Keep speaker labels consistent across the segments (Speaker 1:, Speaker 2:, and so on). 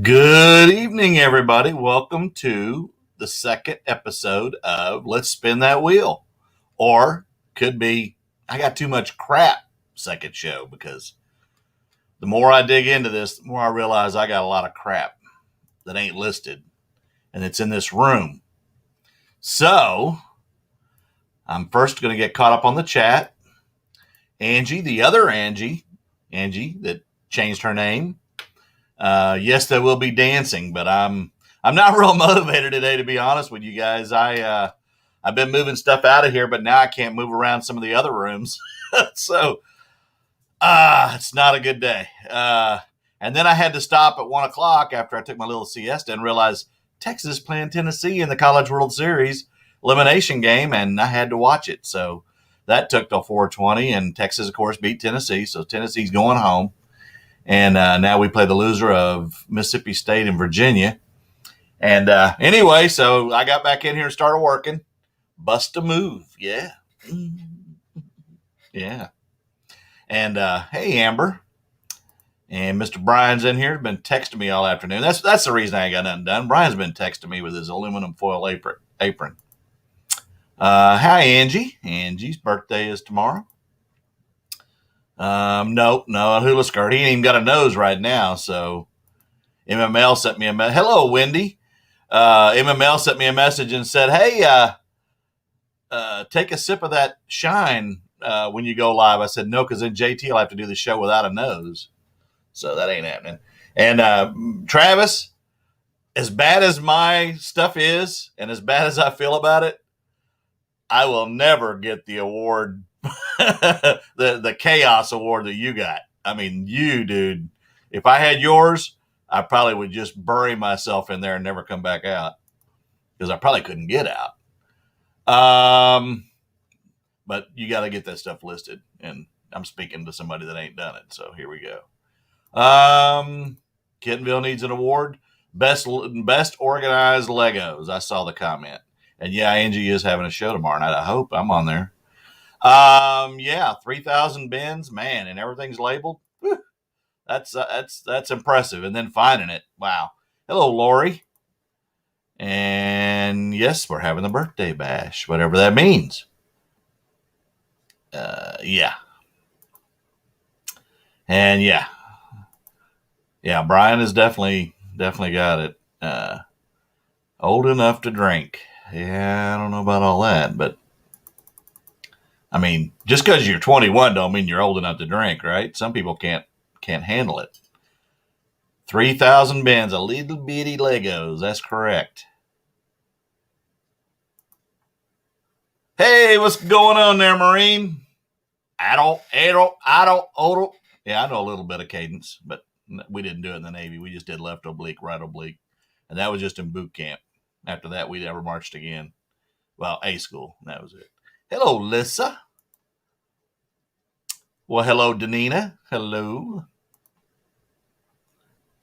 Speaker 1: Good evening, everybody. Welcome to the second episode of Let's Spin That Wheel. Or could be, I got too much crap second show, because the more I dig into this, the more I realize I got a lot of crap that ain't listed, and it's in this room. So I'm first going to get caught up on the chat. Angie, the other Angie that changed her name. Yes, there will be dancing, but I'm not real motivated today, to be honest with you guys. I've been moving stuff out of here, but now I can't move around some of the other rooms, so it's not a good day. And then I had to stop at 1 o'clock after I took my little siesta and realized Texas playing Tennessee in the College World Series elimination game, and I had to watch it. So that took till 4:20, and Texas, of course, beat Tennessee. So Tennessee's going home. And now we play the loser of Mississippi State and Virginia. And anyway, so I got back in here and started working. Bust a move. Yeah. Yeah. And hey, Amber. And Mr. Brian's in here. Been texting me all afternoon. That's the reason I ain't got nothing done. Brian's been texting me with his aluminum foil apron. Hi, Angie. Angie's birthday is tomorrow. No, a hula skirt. He ain't even got a nose right now. So MML sent me a message. Hello, Wendy. MML sent me a message and said, hey, take a sip of that shine when you go live. I said, no, because then JT will have to do the show without a nose. So that ain't happening. And Travis, as bad as my stuff is and as bad as I feel about it, I will never get the award, the chaos award that you got. I mean, you, dude, if I had yours, I probably would just bury myself in there and never come back out, because I probably couldn't get out. But you got to get that stuff listed, and I'm speaking to somebody that ain't done it. So here we go. Kittenville needs an award. Best organized Legos. I saw the comment. And yeah, Angie is having a show tomorrow night. I hope I'm on there. Yeah, 3,000 bins, man, and everything's labeled. Whew. That's impressive. And then finding it, wow. Hello, Lori. And yes, we're having the birthday bash, whatever that means. Yeah. And yeah, Brian has definitely got it. Old enough to drink. Yeah, I don't know about all that, but I mean, just because you're 21 don't mean you're old enough to drink, right? Some people can't handle it. 3,000 bins, a little bitty Legos. That's correct. Hey, what's going on there, Marine? Adult. Yeah, I know a little bit of cadence, but we didn't do it in the Navy. We just did left oblique, right oblique. And that was just in boot camp. After that, we never marched again. Well, A school. That was it. Hello, Lissa. Well, hello, Danina. Hello.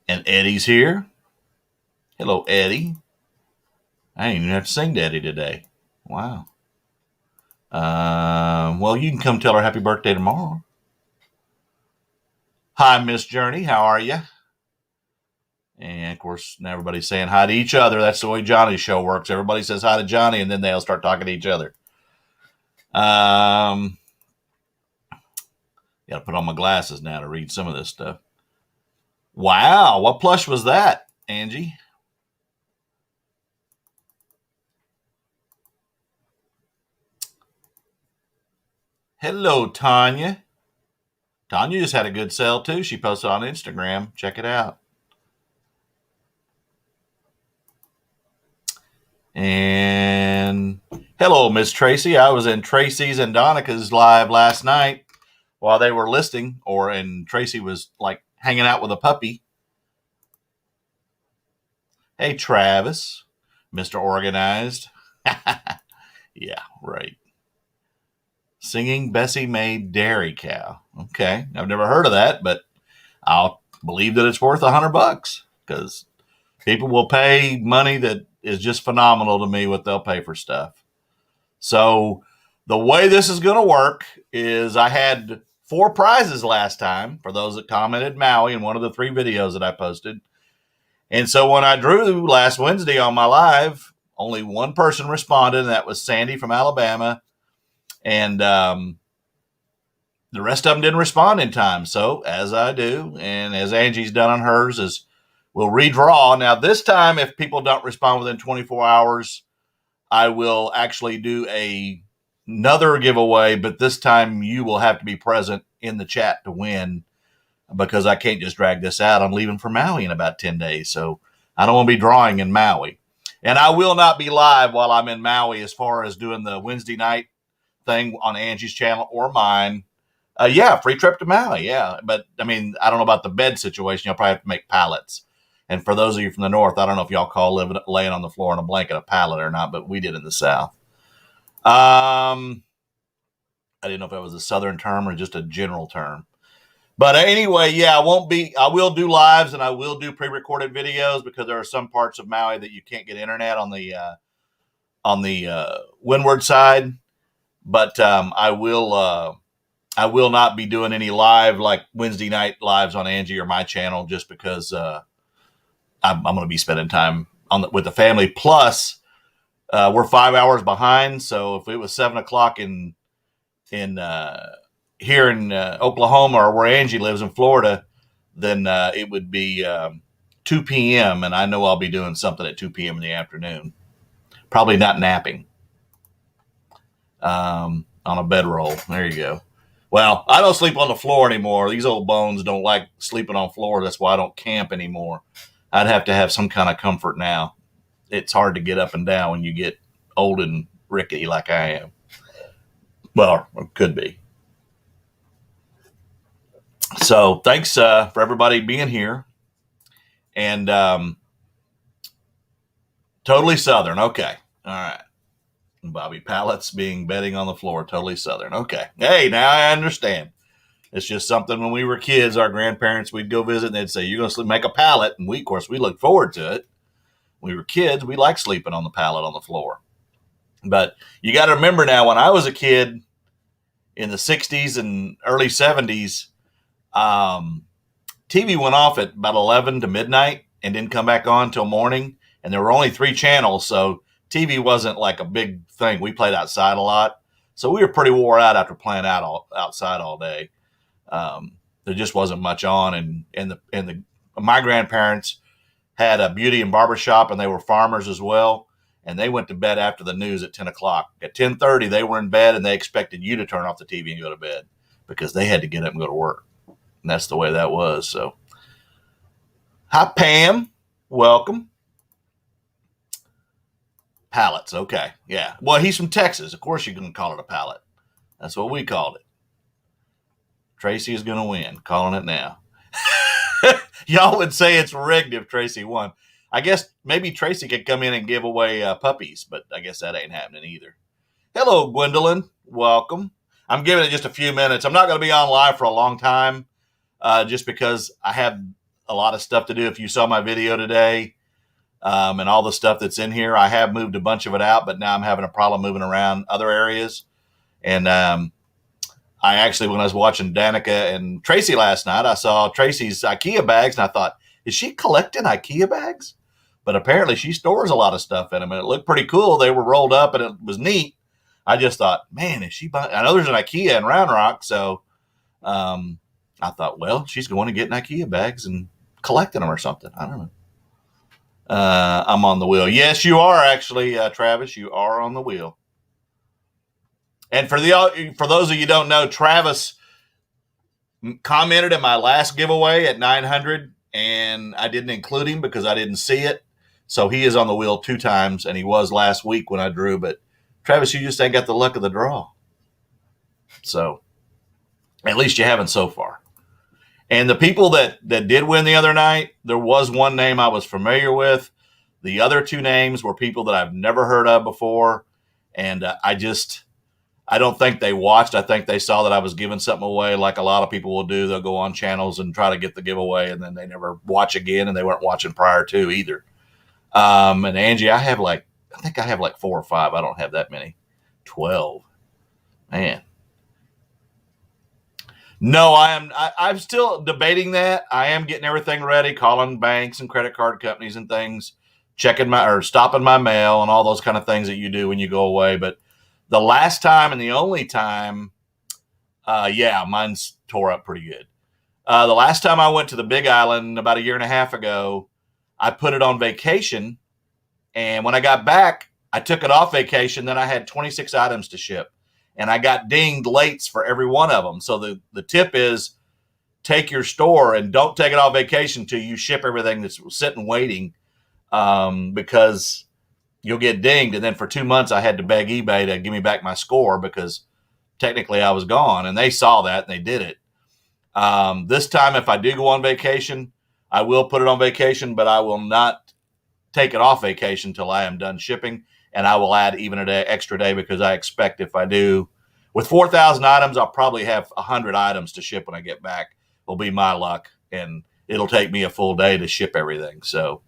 Speaker 1: And Eddie's here. Hello, Eddie. I didn't even have to sing to Eddie today. Wow. Well, you can come tell her happy birthday tomorrow. Hi, Miss Journey. How are you? And, of course, now everybody's saying hi to each other. That's the way Johnny's show works. Everybody says hi to Johnny, and then they'll start talking to each other. Got to put on my glasses now to read some of this stuff. Wow, what plush was that, Angie? Hello, Tanya. Tanya just had a good sale, too. She posted on Instagram. Check it out. And hello, Miss Tracy. I was in Tracy's and Donica's live last night while they were listing, and Tracy was like hanging out with a puppy. Hey, Travis, Mr. Organized. Yeah, right. Singing Bessie made dairy cow. Okay, I've never heard of that, but I'll believe that it's worth $100, because people will pay money that is just phenomenal to me what they'll pay for stuff. So the way this is going to work is I had 4 prizes last time for those that commented Maui in one of the 3 videos that I posted. And so when I drew last Wednesday on my live, only one person responded, and that was Sandy from Alabama. And the rest of them didn't respond in time. So, as I do, and as Angie's done on hers, is we'll redraw. Now, this time, if people don't respond within 24 hours, I will actually do another giveaway, but this time you will have to be present in the chat to win, because I can't just drag this out. I'm leaving for Maui in about 10 days, so I don't want to be drawing in Maui. And I will not be live while I'm in Maui as far as doing the Wednesday night thing on Angie's channel or mine. Yeah, free trip to Maui, yeah. But, I mean, I don't know about the bed situation. You'll probably have to make pallets. And for those of you from the north, I don't know if y'all call laying on the floor in a blanket a pallet or not, but we did in the south. I didn't know if that was a southern term or just a general term. But anyway, yeah, I will do lives and I will do pre-recorded videos, because there are some parts of Maui that you can't get internet on the windward side. But I will not be doing any live, like Wednesday night lives on Angie or my channel, just because I'm going to be spending time with the family. Plus, we're 5 hours behind. So if it was 7 o'clock in here in Oklahoma, or where Angie lives in Florida, then it would be 2 p.m. And I know I'll be doing something at 2 p.m. in the afternoon. Probably not napping on a bedroll. There you go. Well, I don't sleep on the floor anymore. These old bones don't like sleeping on floor. That's why I don't camp anymore. I'd have to have some kind of comfort now. It's hard to get up and down when you get old and rickety like I am. Well, it could be. So thanks for everybody being here. And totally Southern. Okay. All right. Bobby Pallets betting on the floor. Totally Southern. Okay. Hey, now I understand. It's just something when we were kids, our grandparents, we'd go visit and they'd say, you're going to make a pallet. And we, of course, we looked forward to it. When we were kids, we liked sleeping on the pallet on the floor. But you got to remember now, when I was a kid in the 60s and early 70s, TV went off at about 11 to midnight and didn't come back on till morning. And there were only 3 channels, so TV wasn't like a big thing. We played outside a lot. So we were pretty wore out after playing outside all day. There just wasn't much on. And my grandparents had a beauty and barber shop, and they were farmers as well. And they went to bed after the news at 10 o'clock. At 10:30, they were in bed, and they expected you to turn off the TV and go to bed, because they had to get up and go to work. And that's the way that was. So, hi, Pam. Welcome. Pallets. Okay. Yeah. Well, he's from Texas. Of course, you're going to call it a pallet. That's what we called it. Tracy is going to win. Calling it now. Y'all would say it's rigged if Tracy won. I guess maybe Tracy could come in and give away puppies, but I guess that ain't happening either. Hello, Gwendolyn. Welcome. I'm giving it just a few minutes. I'm not going to be on live for a long time, just because I have a lot of stuff to do. If you saw my video today and all the stuff that's in here, I have moved a bunch of it out, but now I'm having a problem moving around other areas. And I actually, when I was watching Danica and Tracy last night, I saw Tracy's IKEA bags, and I thought, is she collecting IKEA bags? But apparently she stores a lot of stuff in them, and it looked pretty cool. They were rolled up, and it was neat. I just thought, man, is she buying? I know there's an IKEA in Round Rock, so I thought, well, she's going to get an IKEA bags and collecting them or something. I don't know. I'm on the wheel. Yes, you are actually, Travis. You are on the wheel. And for those of you who don't know, Travis commented in my last giveaway at 900, and I didn't include him because I didn't see it. So he is on the wheel 2 times, and he was last week when I drew. But Travis, you just ain't got the luck of the draw. So at least you haven't so far. And the people that did win the other night, there was one name I was familiar with. The other 2 names were people that I've never heard of before. And I don't think they watched. I think they saw that I was giving something away, like a lot of people will do. They'll go on channels and try to get the giveaway, and then they never watch again, and they weren't watching prior to either. And Angie, I think I have like 4 or 5. I don't have that many. 12. Man. No, I'm still debating that. I am getting everything ready, calling banks and credit card companies and things, checking my or stopping my mail and all those kind of things that you do when you go away. But the last time and the only time, yeah, mine's tore up pretty good. The last time I went to the Big Island about a year and a half ago, I put it on vacation, and when I got back, I took it off vacation. Then I had 26 items to ship, and I got dinged lates for every one of them. So the tip is take your store and don't take it off vacation until you ship everything that's sitting waiting, because you'll get dinged. And then for 2 months, I had to beg eBay to give me back my score because technically I was gone, and they saw that and they did it. This time, if I do go on vacation, I will put it on vacation, but I will not take it off vacation until I am done shipping, and I will add even an extra day because I expect if I do, with 4,000 items, I'll probably have 100 items to ship when I get back. Will be my luck, and it'll take me a full day to ship everything. So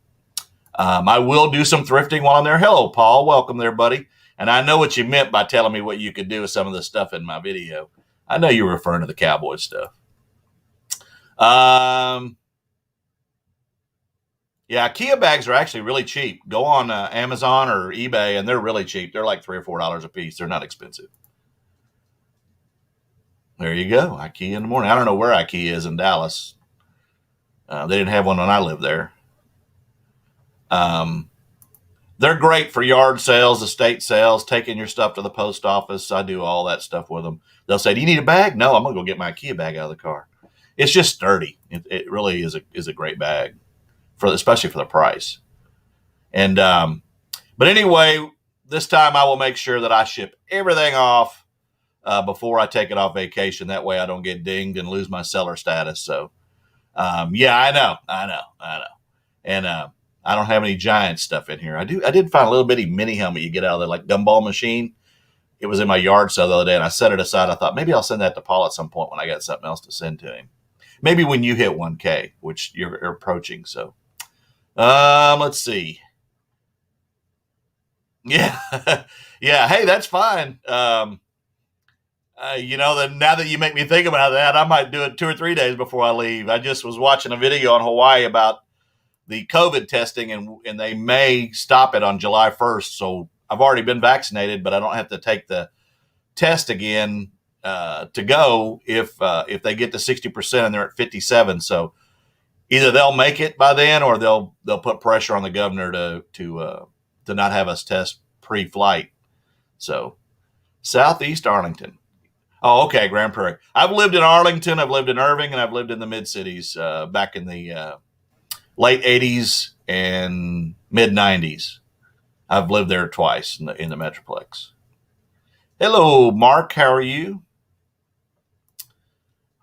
Speaker 1: I will do some thrifting while I'm there. Hello, Paul. Welcome there, buddy. And I know what you meant by telling me what you could do with some of the stuff in my video. I know you were referring to the cowboy stuff. Yeah, IKEA bags are actually really cheap. Go on Amazon or eBay, and they're really cheap. They're like $3 or $4 a piece. They're not expensive. There you go, IKEA in the morning. I don't know where IKEA is in Dallas. They didn't have one when I lived there. They're great for yard sales, estate sales, taking your stuff to the post office. I do all that stuff with them. They'll say, "Do you need a bag?" No, I'm gonna go get my IKEA bag out of the car. It's just sturdy. It really is a great bag especially for the price. And but anyway, this time I will make sure that I ship everything off before I take it off vacation. That way I don't get dinged and lose my seller status. So yeah, I know. And I don't have any giant stuff in here. I did find a little bitty mini helmet you get out of the like gumball machine. It was in my yard sale the other day, and I set it aside. I thought maybe I'll send that to Paul at some point when I got something else to send to him. Maybe when you hit 1K, which you're approaching. So let's see. Yeah, yeah. Hey, that's fine. Now that you make me think about that, I might do it 2 or 3 days before I leave. I just was watching a video on Hawaii about the COVID testing, and they may stop it on July 1st. So I've already been vaccinated, but I don't have to take the test again to go if they get to 60% and they're at 57. So either they'll make it by then, or they'll put pressure on the governor to not have us test pre-flight. So Southeast Arlington. Oh, okay, Grand Prairie. I've lived in Arlington, I've lived in Irving, and I've lived in the mid-cities back in the late 80s and mid-90s. I've lived there twice in the Metroplex. Hello, Mark. How are you?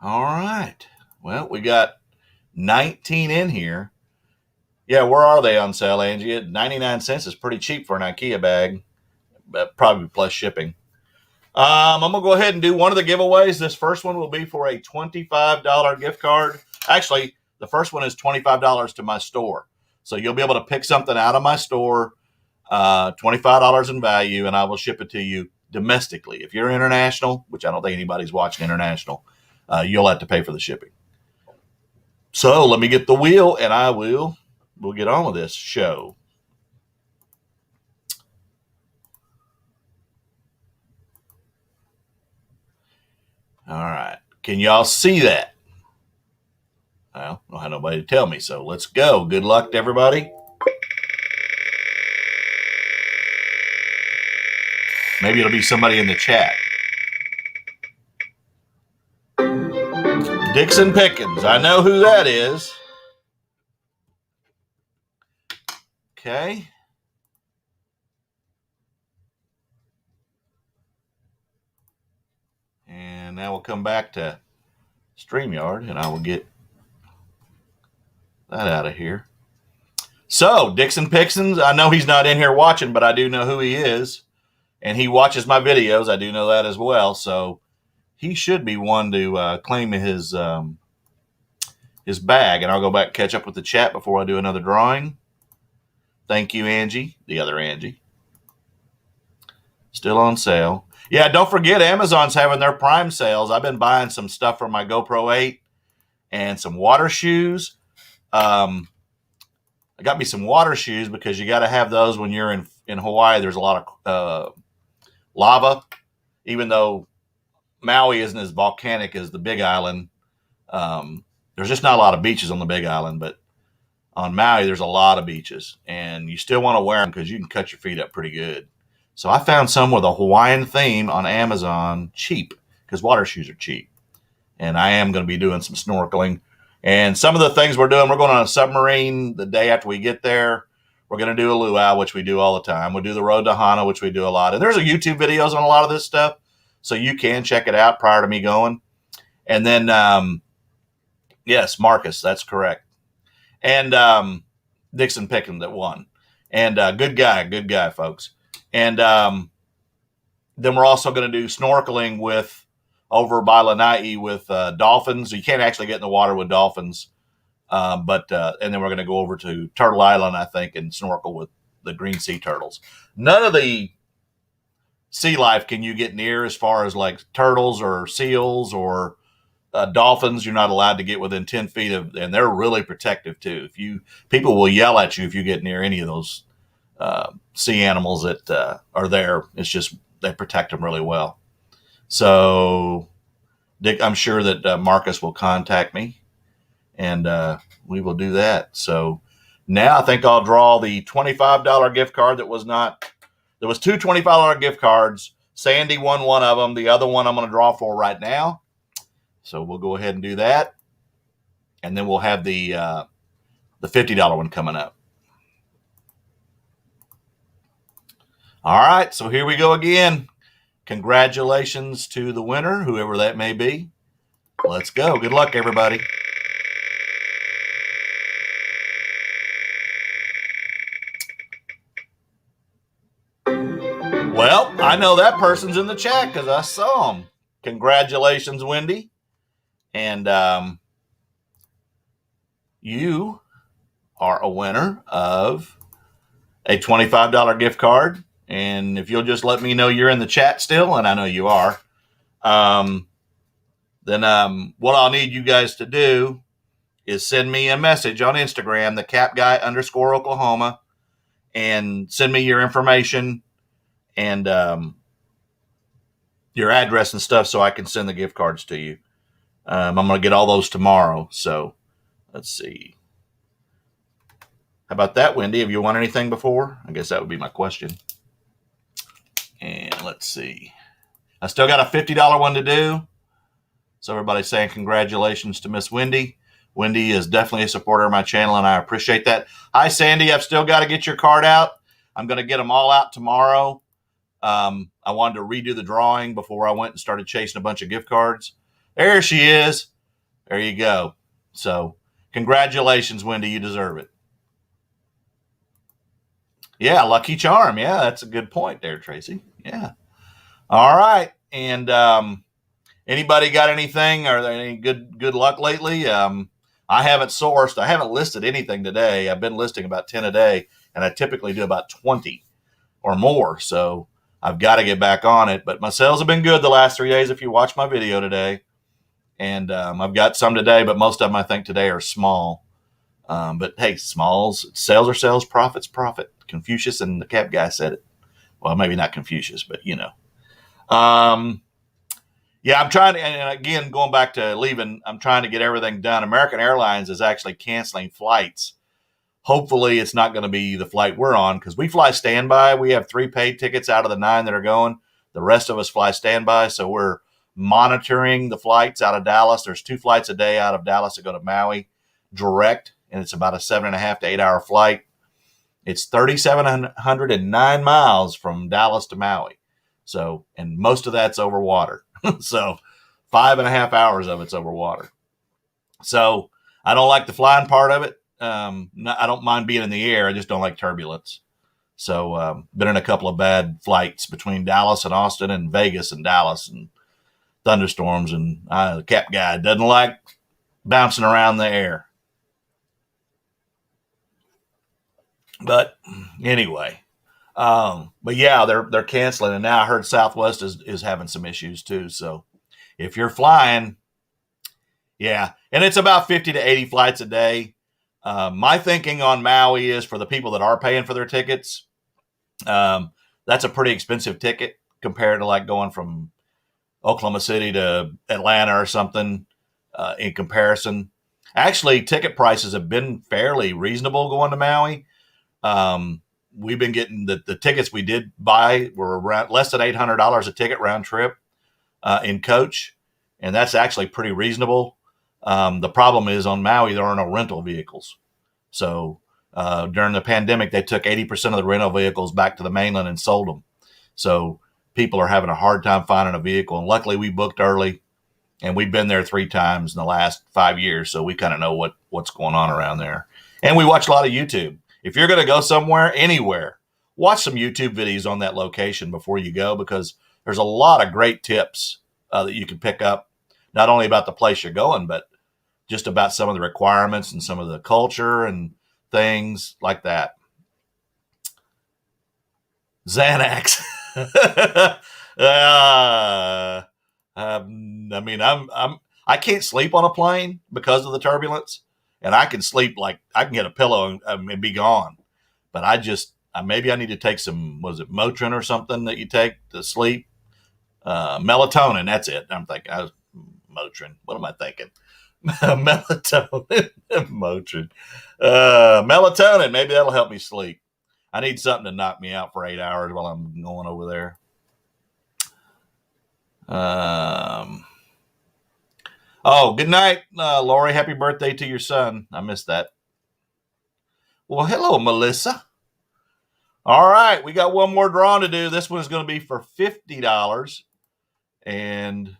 Speaker 1: All right. Well, we got 19 in here. Yeah, where are they on sale, Angie? 99 cents is pretty cheap for an IKEA bag, probably plus shipping. I'm going to go ahead and do one of the giveaways. This first one will be for a $25 gift card. Actually, the first one is $25 to my store. So you'll be able to pick something out of my store, $25 in value, and I will ship it to you domestically. If you're international, which I don't think anybody's watching international, you'll have to pay for the shipping. So let me get the wheel, and we'll get on with this show. All right. Can y'all see that? Well, I don't have nobody to tell me, so let's go. Good luck to everybody. Maybe it'll be somebody in the chat. Dixon Pickens. I know who that is. Okay. And now we'll come back to StreamYard, and I will get that out of here. So, Dixon Pickens, I know he's not in here watching, but I do know who he is. And he watches my videos. I do know that as well. So, he should be one to claim his bag. And I'll go back and catch up with the chat before I do another drawing. Thank you, Angie, the other Angie. Still on sale. Yeah, don't forget Amazon's having their Prime sales. I've been buying some stuff for my GoPro 8 and some water shoes. I got me some water shoes because you got to have those when you're in Hawaii. There's a lot of lava, even though Maui isn't as volcanic as the Big Island. There's just not a lot of beaches on the Big Island, but on Maui, there's a lot of beaches, and you still want to wear them because you can cut your feet up pretty good. So I found some with a Hawaiian theme on Amazon cheap because water shoes are cheap. And I am going to be doing some snorkeling. And some of the things we're doing, we're going on a submarine the day after we get there. We're going to do a luau, which we do all the time. We'll do the road to Hana, which we do a lot. And there's a YouTube videos on a lot of this stuff, so you can check it out prior to me going. And then, yes, Marcus, that's correct. And Dixon Pickens that won. And good guy, folks. And then we're also going to do snorkeling with over by Lanai with dolphins. You can't actually get in the water with dolphins. And then we're going to go over to Turtle Island, I think, and snorkel with the green sea turtles. None of the sea life can you get near as far as like turtles or seals or dolphins. You're not allowed to get within 10 feet of, and they're really protective too. People will yell at you if you get near any of those sea animals that are there. It's just they protect them really well. So, Dick, I'm sure that Marcus will contact me, and we will do that. So now I think I'll draw the $25 gift card that was not. There was two $25 gift cards. Sandy won one of them. The other one I'm going to draw for right now. So we'll go ahead and do that, and then we'll have the $50 one coming up. All right, so here we go again. Congratulations to the winner, whoever that may be. Let's go. Good luck, everybody. Well, I know that person's in the chat because I saw him. Congratulations, Wendy. And you are a winner of a $25 gift card. And if you'll just let me know you're in the chat still, and I know you are, then what I'll need you guys to do is send me a message on Instagram, the capguy_Oklahoma, and send me your information and your address and stuff so I can send the gift cards to you. I'm going to get all those tomorrow. So let's see. How about that, Wendy? Have you won anything before? I guess that would be my question. And let's see. I still got a $50 one to do. So everybody's saying congratulations to Miss Wendy. Wendy is definitely a supporter of my channel, and I appreciate that. Hi, Sandy. I've still got to get your card out. I'm going to get them all out tomorrow. I wanted to redo the drawing before I went and started chasing a bunch of gift cards. There she is. There you go. So congratulations, Wendy. You deserve it. Yeah, lucky charm. Yeah, that's a good point there, Tracy. Yeah. All right. And anybody got anything? Are there any good luck lately? I haven't sourced. I haven't listed anything today. I've been listing about 10 a day, and I typically do about 20 or more. So I've got to get back on it. But my sales have been good the last 3 days if you watch my video today. And I've got some today, but most of them I think today are small. But hey, sales are sales, profit's profit. Confucius and the Cap Guy said it. Well, maybe not Confucius, but you know. Yeah, I'm trying to, and again, going back to leaving, I'm trying to get everything done. American Airlines is actually canceling flights. Hopefully it's not going to be the flight we're on because we fly standby. We have 3 paid tickets out of the 9 that are going. The rest of us fly standby. So we're monitoring the flights out of Dallas. There's 2 flights a day out of Dallas that go to Maui direct, and it's about a 7.5 to 8 hour flight. It's 3,709 miles from Dallas to Maui. So, and most of that's over water. So 5.5 hours of it's over water. So I don't like the flying part of it. I don't mind being in the air. I just don't like turbulence. So been in a couple of bad flights between Dallas and Austin and Vegas and Dallas and thunderstorms. And the Cap Guy doesn't like bouncing around the air. But anyway, But yeah, they're canceling, and now I heard Southwest is having some issues too. So if you're flying, yeah, and it's about 50 to 80 flights a day. My thinking on Maui is for the people that are paying for their tickets, um, that's a pretty expensive ticket compared to like going from Oklahoma City to Atlanta or something. In comparison, actually, ticket prices have been fairly reasonable going to Maui. Um, we've been getting the tickets we did buy were around less than $800 a ticket round trip in coach, and that's actually pretty reasonable. The problem is on Maui there are no rental vehicles, so during the pandemic they took 80% of the rental vehicles back to the mainland and sold them. So people are having a hard time finding a vehicle, and luckily we booked early, and we've been there 3 times in the last 5 years, so we kind of know what's going on around there. And we watch a lot of YouTube. If you're going to go somewhere, anywhere, watch some YouTube videos on that location before you go, because there's a lot of great tips that you can pick up, not only about the place you're going, but just about some of the requirements and some of the culture and things like that. Xanax. I mean, I can't sleep on a plane because of the turbulence, and I can sleep like I can get a pillow and be gone. But maybe I need to take some, was it Motrin or something that you take to sleep? Melatonin, that's it. I'm thinking, Motrin. What am I thinking? Melatonin, Motrin, melatonin. Maybe that'll help me sleep. I need something to knock me out for 8 hours while I'm going over there. Oh, good night, Lori. Happy birthday to your son. I missed that. Well, hello, Melissa. All right, we got one more drawing to do. This one is going to be for $50. And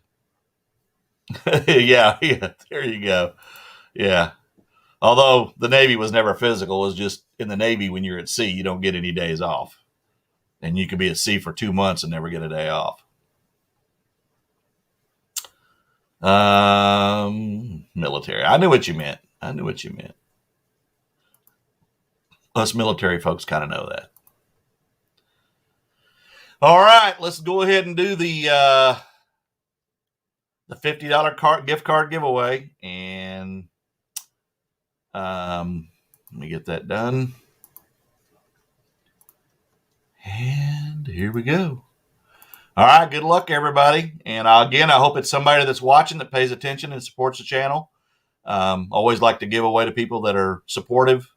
Speaker 1: yeah, there you go. Yeah. Although the Navy was never physical, it was just in the Navy when you're at sea, you don't get any days off. And you could be at sea for 2 months and never get a day off. Military. I knew what you meant. Us military folks kind of know that. All right, let's go ahead and do the $50 gift card giveaway, and let me get that done. And here we go. All right, good luck, everybody. And again, I hope it's somebody that's watching that pays attention and supports the channel. Always like to give away to people that are supportive.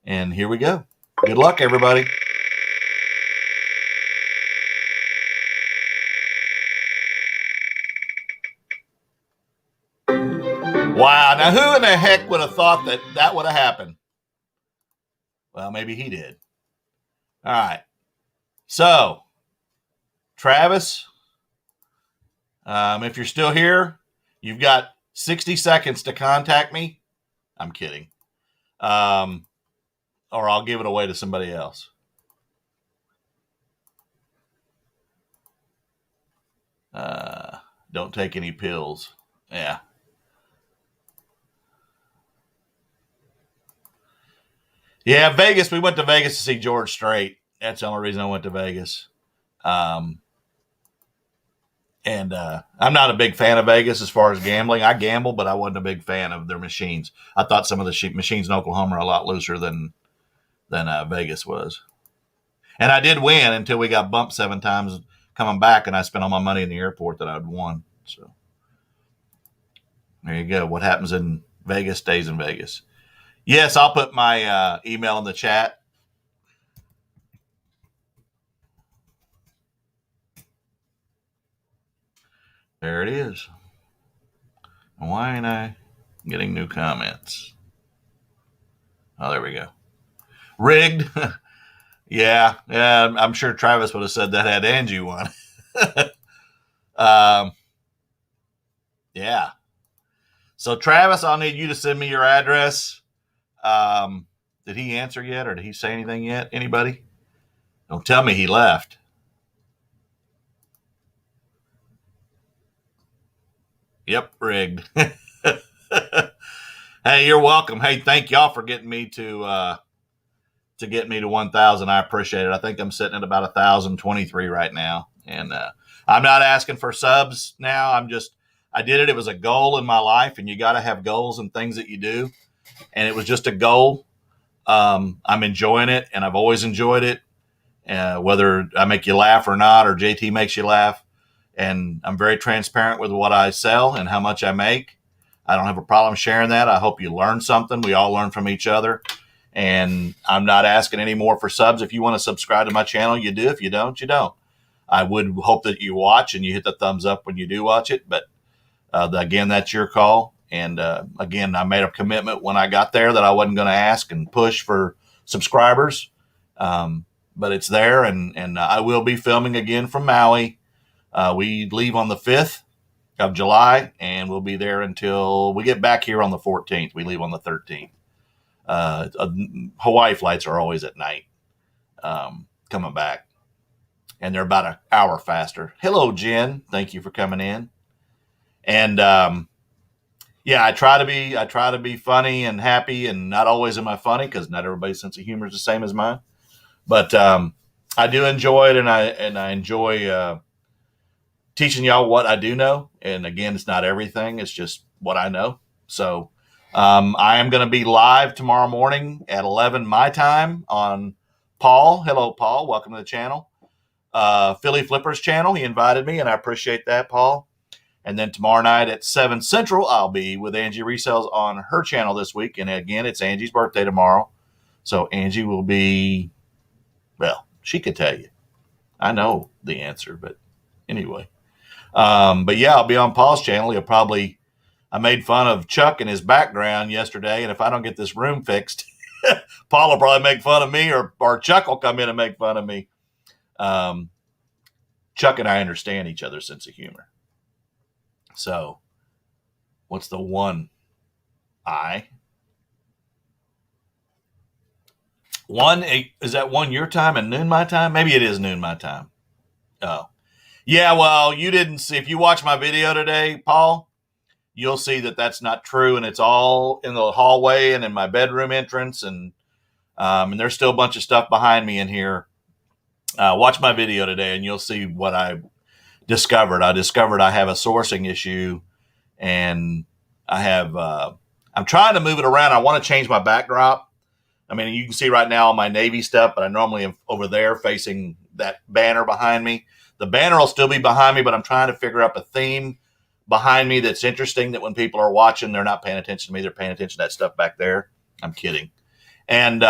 Speaker 1: And here we go. Good luck, everybody. Wow. Now, who in the heck would have thought that would have happened? Well, maybe he did. All right. So, Travis, if you're still here, you've got 60 seconds to contact me. I'm kidding. Or I'll give it away to somebody else. Don't take any pills. Yeah. Yeah, Vegas. We went to Vegas to see George Strait. That's the only reason I went to Vegas. And I'm not a big fan of Vegas as far as gambling. I gamble, but I wasn't a big fan of their machines. I thought some of the machines in Oklahoma are a lot looser than Vegas was. And I did win until we got bumped 7 times coming back, and I spent all my money in the airport that I'd won. So there you go. What happens in Vegas stays in Vegas. Yes, I'll put my email in the chat. There it is. Why ain't I getting new comments? Oh, there we go. Rigged. Yeah, I'm sure Travis would have said that had Angie won. Yeah. So Travis, I'll need you to send me your address. Did he answer yet, or did he say anything yet? Anybody? Don't tell me he left. Yep, rigged. Hey, you're welcome. Hey, thank y'all for getting me to to get me to 1,000. I appreciate it. I think I'm sitting at about 1,023 right now. And I'm not asking for subs now. I did it. It was a goal in my life, and you got to have goals and things that you do. And it was just a goal. I'm enjoying it, and I've always enjoyed it, whether I make you laugh or not, or JT makes you laugh. And I'm very transparent with what I sell and how much I make. I don't have a problem sharing that. I hope you learn something. We all learn from each other. And I'm not asking any more for subs. If you want to subscribe to my channel, you do. If you don't, you don't. I would hope that you watch and you hit the thumbs up when you do watch it. But again, that's your call. And again, I made a commitment when I got there that I wasn't going to ask and push for subscribers. But it's there, and I will be filming again from Maui. We leave on the 5th of July, and we'll be there until we get back here on the 14th. We leave on the 13th. Hawaii flights are always at night coming back, and they're about an hour faster. Hello, Jen. Thank you for coming in. And yeah, I try to be funny and happy, and not always am I funny because not everybody's sense of humor is the same as mine. But I do enjoy it, and I enjoy teaching y'all what I do know. And again, it's not everything; it's just what I know. So I am going to be live tomorrow morning at 11 my time on Paul. Hello, Paul. Welcome to the channel. Philly Flipper's channel. He invited me, and I appreciate that, Paul. And then tomorrow night at 7 Central, I'll be with Angie Resells on her channel this week. And again, it's Angie's birthday tomorrow. So Angie will be, well, she could tell you. I know the answer, but anyway. But yeah, I'll be on Paul's channel. I made fun of Chuck and his background yesterday. And if I don't get this room fixed, Paul will probably make fun of me, or Chuck will come in and make fun of me. Chuck and I understand each other's sense of humor. So, what's the one? Is that 1 your time and noon my time? Maybe it is noon my time. Oh, yeah. Well, you didn't see. If you watch my video today, Paul, you'll see that that's not true, and it's all in the hallway and in my bedroom entrance, and there's still a bunch of stuff behind me in here. Watch my video today, and you'll see what I discovered. I discovered I have a sourcing issue, and I'm trying to move it around. I want to change my backdrop. I mean, you can see right now all my Navy stuff, but I normally am over there facing that banner behind me. The banner will still be behind me, but I'm trying to figure out a theme behind me that's interesting, that when people are watching, they're not paying attention to me. They're paying attention to that stuff back there. I'm kidding. And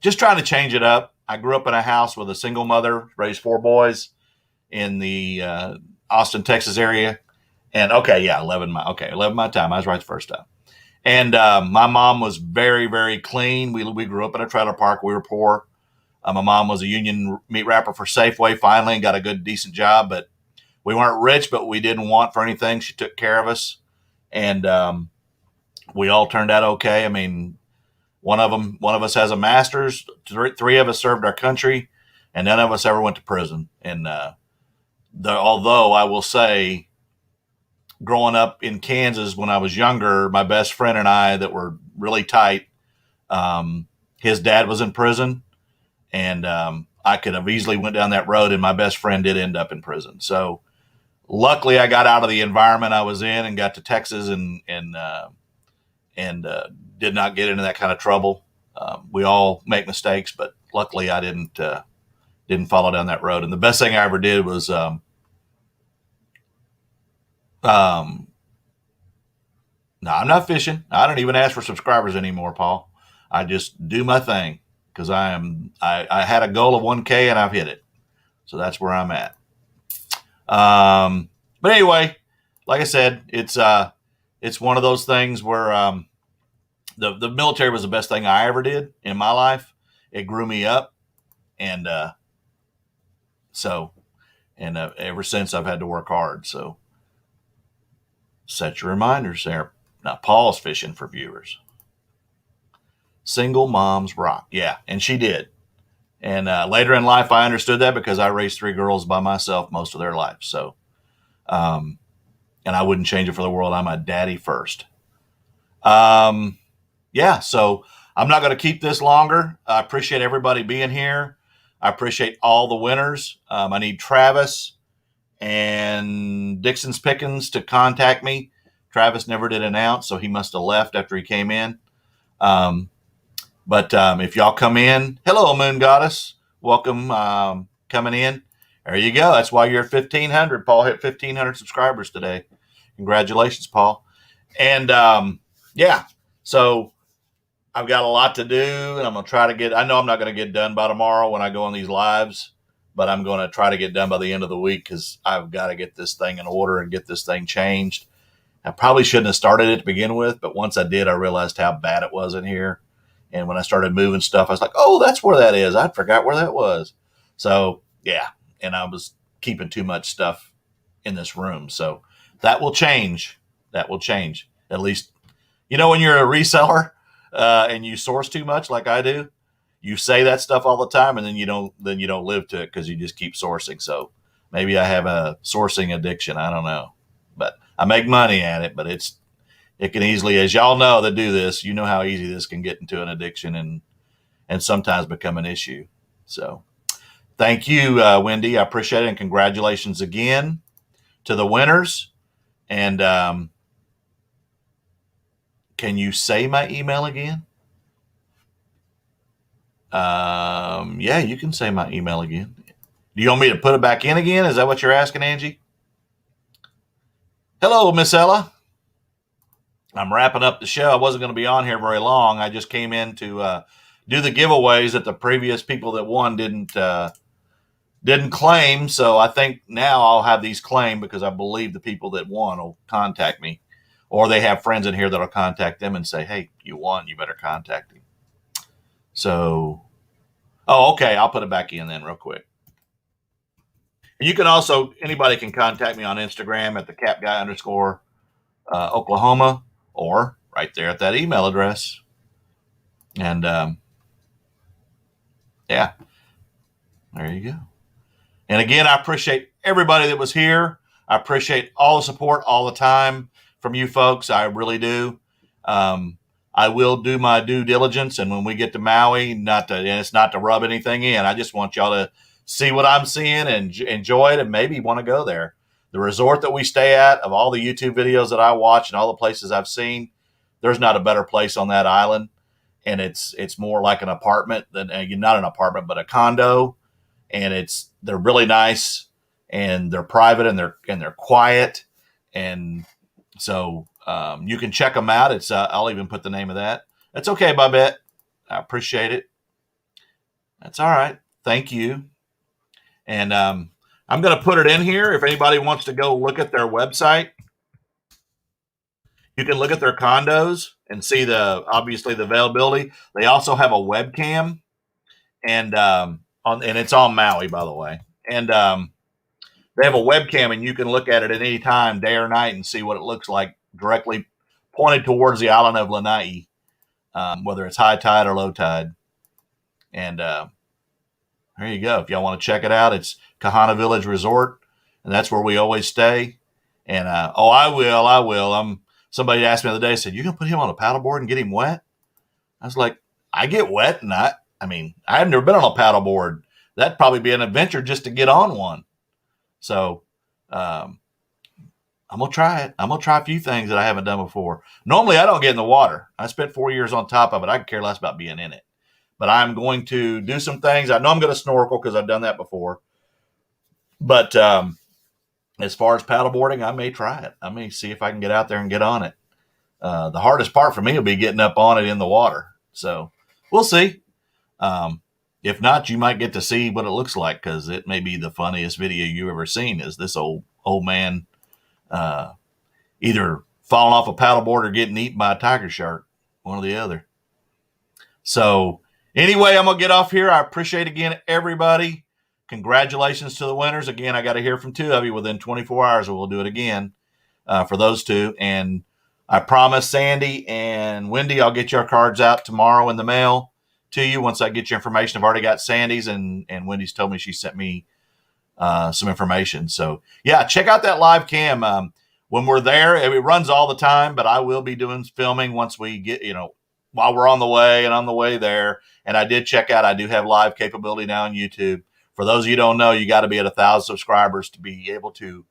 Speaker 1: just trying to change it up. I grew up in a house with a single mother, raised 4 boys in the Austin, Texas area. And 11 my time. I was right the first time. And my mom was very, very clean. We grew up in a trailer park. We were poor. My mom was a union meat wrapper for Safeway finally, and got a good, decent job. But we weren't rich, but we didn't want for anything. She took care of us. And we all turned out okay. I mean, one of us has a master's. 3 of us served our country, and none of us ever went to prison. And although I will say, growing up in Kansas when I was younger, my best friend and I that were really tight, his dad was in prison, and I could have easily went down that road, and my best friend did end up in prison. So luckily I got out of the environment I was in and got to Texas and did not get into that kind of trouble. We all make mistakes, but luckily I didn't follow down that road. And the best thing I ever did was no, I'm not fishing. I don't even ask for subscribers anymore, Paul. I just do my thing because I had a goal of 1K and I've hit it. So that's where I'm at. But anyway, like I said, it's one of those things where the military was the best thing I ever did in my life. It grew me up, and ever since I've had to work hard. So set your reminders there. Now Paul's fishing for viewers. Single moms rock. Yeah, and she did. And later in life, I understood that because I raised 3 girls by myself most of their life. So, and I wouldn't change it for the world. I'm a daddy first. Yeah, so I'm not going to keep this longer. I appreciate everybody being here. I appreciate all the winners. I need Travis and Dixon's Pickens to contact me. Travis never did announce, so he must have left after he came in. But if y'all come in, hello, Moon Goddess. Welcome coming in. There you go. That's why you're at 1,500. Paul hit 1,500 subscribers today. Congratulations, Paul. And yeah, so I've got a lot to do, and I'm going to try to get – I know I'm not going to get done by tomorrow when I go on these lives, but I'm going to try to get done by the end of the week because I've got to get this thing in order and get this thing changed. I probably shouldn't have started it to begin with, but once I did, I realized how bad it was in here. And when I started moving stuff, I was like, oh, that's where that is. I forgot where that was. So, yeah, and I was keeping too much stuff in this room. So that will change. That will change. At least, when you're a reseller and you source too much like I do, you say that stuff all the time, and then you don't live to it because you just keep sourcing. So maybe I have a sourcing addiction. I don't know. But I make money at it, but it can easily, as y'all know that do this, you know how easy this can get into an addiction and sometimes become an issue. So thank you, Wendy. I appreciate it. And congratulations again to the winners. And can you say my email again? Yeah, you can say my email again. Do you want me to put it back in again? Is that what you're asking, Angie? Hello, Miss Ella. I'm wrapping up the show. I wasn't going to be on here very long. I just came in to do the giveaways that the previous people that won didn't claim. So I think now I'll have these claimed because I believe the people that won will contact me, or they have friends in here that'll contact them and say, "Hey, you won. You better contact him." So, okay. I'll put it back in then real quick. And you can also, anybody can contact me on Instagram at the capguy_ Oklahoma, or right there at that email address. And yeah, there you go. And again, I appreciate everybody that was here. I appreciate all the support all the time from you folks. I really do. I will do my due diligence, and when we get to Maui, and it's not to rub anything in. I just want y'all to see what I'm seeing and enjoy it, and maybe want to go there. The resort that we stay at, of all the YouTube videos that I watch and all the places I've seen, there's not a better place on that island. And it's more like an apartment than not an apartment, but a condo. And they're really nice, and they're private, and they're quiet. And so you can check them out. It's I'll even put the name of that. That's okay, Babette. I appreciate it. That's all right. Thank you. And I'm going to put it in here. If anybody wants to go look at their website, you can look at their condos and see obviously the availability. They also have a webcam, and and it's on Maui, by the way. And they have a webcam, and you can look at it at any time, day or night, and see what it looks like directly pointed towards the island of Lanai, whether it's high tide or low tide. And there you go. If y'all want to check it out, it's Kahana Village Resort, and that's where we always stay. And I will. Somebody asked me the other day, said, "You gonna put him on a paddleboard and get him wet?" I was like, "I get wet, and I've never been on a paddleboard. That'd probably be an adventure just to get on one." So I'm gonna try it. I'm gonna try a few things that I haven't done before. Normally, I don't get in the water. I spent 4 years on top of it. I could care less about being in it. But I'm going to do some things. I know I'm going to snorkel because I've done that before. But as far as paddleboarding, I may try it. I may see if I can get out there and get on it. The hardest part for me will be getting up on it in the water. So we'll see. If not, you might get to see what it looks like, because it may be the funniest video you've ever seen, is this old man either falling off a paddleboard or getting eaten by a tiger shark, one or the other. So anyway, I'm going to get off here. I appreciate, again, everybody. Congratulations to the winners. Again, I got to hear from 2 of you within 24 hours, or we'll do it again for those 2. And I promise Sandy and Wendy, I'll get your cards out tomorrow in the mail to you once I get your information. I've already got Sandy's, and Wendy's told me she sent me some information. So, yeah, check out that live cam. When we're there, it runs all the time, but I will be doing filming once we get, while we're on the way and on the way there. And I did check out, I do have live capability now on YouTube. For those of you who don't know, you got to be at 1,000 subscribers to be able to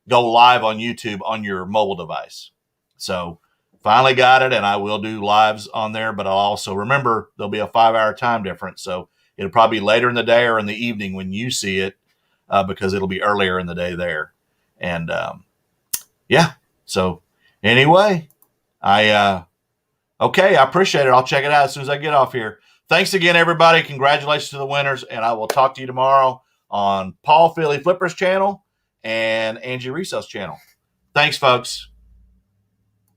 Speaker 1: go live on YouTube on your mobile device. So finally got it, and I will do lives on there, but I'll also remember there'll be a 5-hour time difference. So it'll probably be later in the day or in the evening when you see it, because it'll be earlier in the day there. And yeah, so anyway, okay, I appreciate it. I'll check it out as soon as I get off here. Thanks again, everybody. Congratulations to the winners, and I will talk to you tomorrow on Paul Philly Flipper's channel and Angie Risso's channel. Thanks, folks.